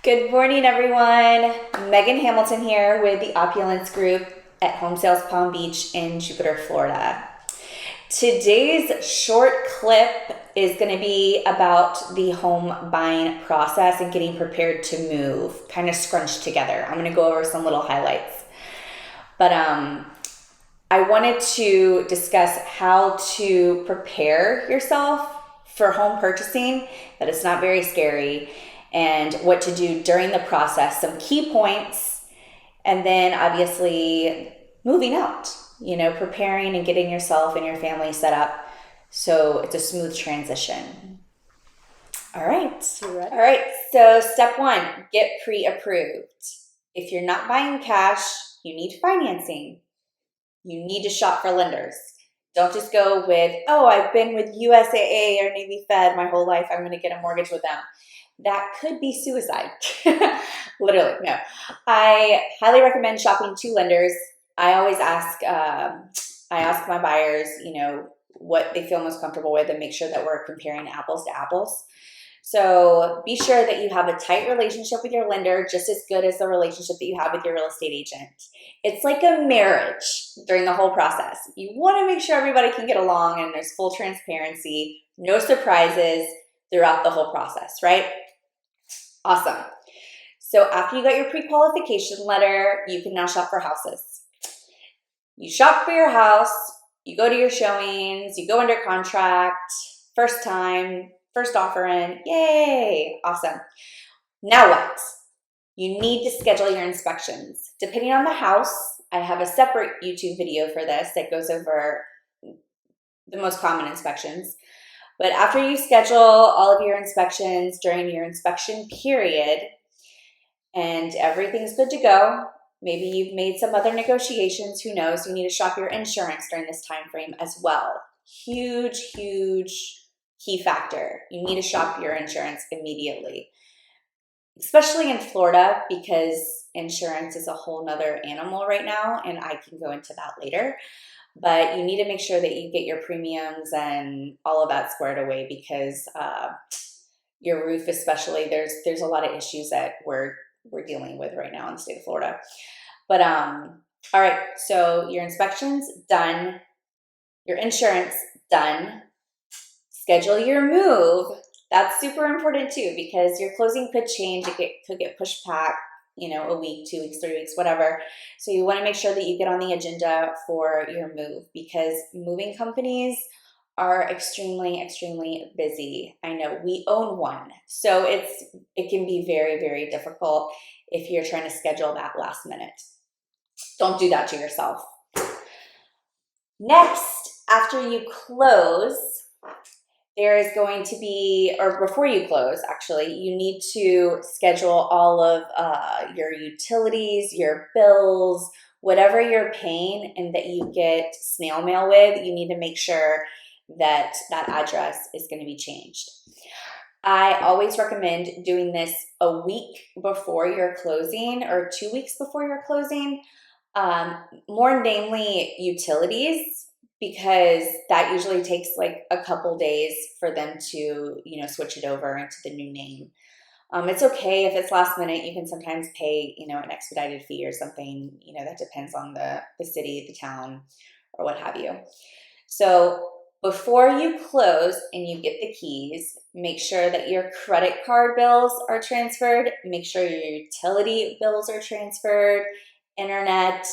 Good morning, everyone. Megan Hamilton here with the Opulence Group at Home Sales Palm Beach in Jupiter, Florida. Today's short clip is going to be about the home buying process and getting prepared to move, kind of scrunched together. I'm going to go over some little highlights. But I wanted to discuss how to prepare yourself for home purchasing, that it's not very scary, and what to do during the process, some key points, and then obviously moving out, preparing and getting yourself and your family set up so it's a smooth transition. All right. You ready? All right. So step one, get pre-approved. If you're not buying cash, you need financing. You need to shop for lenders. Don't just go with, I've been with USAA or Navy Fed my whole life, I'm going to get a mortgage with them. That could be suicide. Literally, no. I highly recommend shopping 2 lenders. I always ask my buyers, what they feel most comfortable with and make sure that we're comparing apples to apples. So be sure that you have a tight relationship with your lender, just as good as the relationship that you have with your real estate agent. It's like a marriage during the whole process. You want to make sure everybody can get along and there's full transparency, no surprises throughout the whole process, right? Awesome. So after you got your pre-qualification letter, you can now shop for houses. You shop for your house, you go to your showings, you go under contract, first time, first offer in, yay, awesome. Now what? You need to schedule your inspections. Depending on the house, I have a separate YouTube video for this that goes over the most common inspections. But after you schedule all of your inspections during your inspection period and everything's good to go, maybe you've made some other negotiations, who knows, you need to shop your insurance during this time frame as well. Huge, huge key factor. You need to shop your insurance immediately, especially in Florida, because insurance is a whole nother animal right now, and I can go into that later. But you need to make sure that you get your premiums and all of that squared away, because your roof especially, there's a lot of issues that we're dealing with right now in the state of Florida. But all right, so your inspections done, your insurance done, schedule your move. That's super important too, because your closing could change. It could get pushed back, a week, 2 weeks, 3 weeks, whatever. So you want to make sure that you get on the agenda for your move, because moving companies are extremely, extremely busy. I know we own one. So it can be very, very difficult if you're trying to schedule that last minute. Don't do that to yourself. Next, after you close, there is going to be, or before you close, actually, you need to schedule all of your utilities, your bills, whatever you're paying and that you get snail mail with. You need to make sure that that address is going to be changed. I always recommend doing this a week before your closing or 2 weeks before your closing, more namely utilities, because that usually takes like a couple days for them to, switch it over into the new name. It's okay if it's last minute. You can sometimes pay, an expedited fee or something, that depends on the city, the town, or what have you. So before you close and you get the keys, make sure that your credit card bills are transferred. Make sure your utility bills are transferred, internet,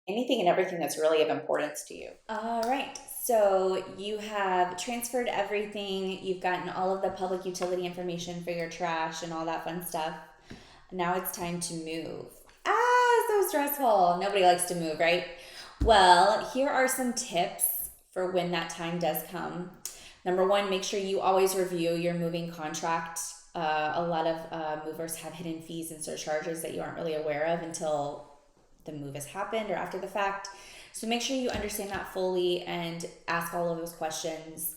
anything and everything that's really of importance to you. All right, so you have transferred everything. You've gotten all of the public utility information for your trash and all that fun stuff. Now it's time to move. So stressful. Nobody likes to move, right? Well, here are some tips for when that time does come. Number 1, make sure you always review your moving contract. A lot of movers have hidden fees and surcharges that you aren't really aware of until the move has happened or after the fact. So make sure you understand that fully and ask all of those questions.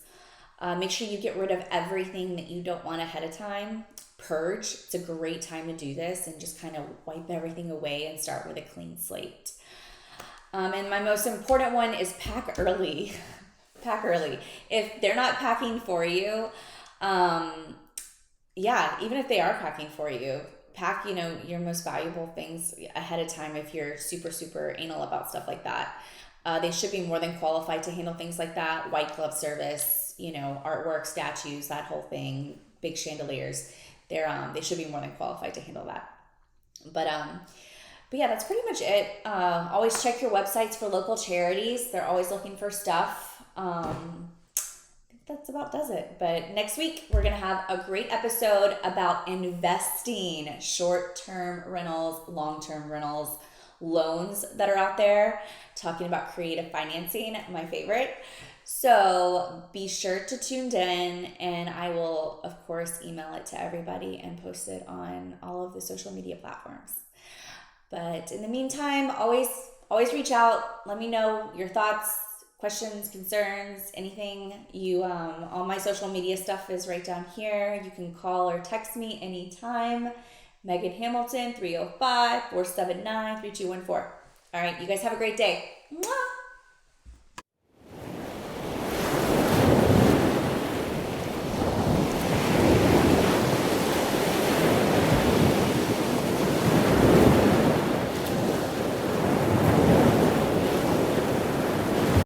Make sure you get rid of everything that you don't want ahead of time. Purge. It's a great time to do this and just kind of wipe everything away and start with a clean slate. And my most important one is pack early. Pack early. If they're not packing for you, yeah, even if they are packing for you, pack, your most valuable things ahead of time if you're super, super anal about stuff like that. They should be more than qualified to handle things like that. White glove service, artwork, statues, that whole thing, big chandeliers. They should be more than qualified to handle that. But but yeah, that's pretty much it. Always check your websites for local charities. They're always looking for stuff. That's about does it. But next week we're gonna have a great episode about investing, short-term rentals, long-term rentals, loans that are out there, talking about creative financing, my favorite. So be sure to tune in, and I will of course email it to everybody and post it on all of the social media platforms. But in the meantime, always reach out. Let me know your thoughts, questions, concerns, anything. All my social media stuff is right down here. You can call or text me anytime. Megan Hamilton, 305-479-3214. All right, you guys have a great day.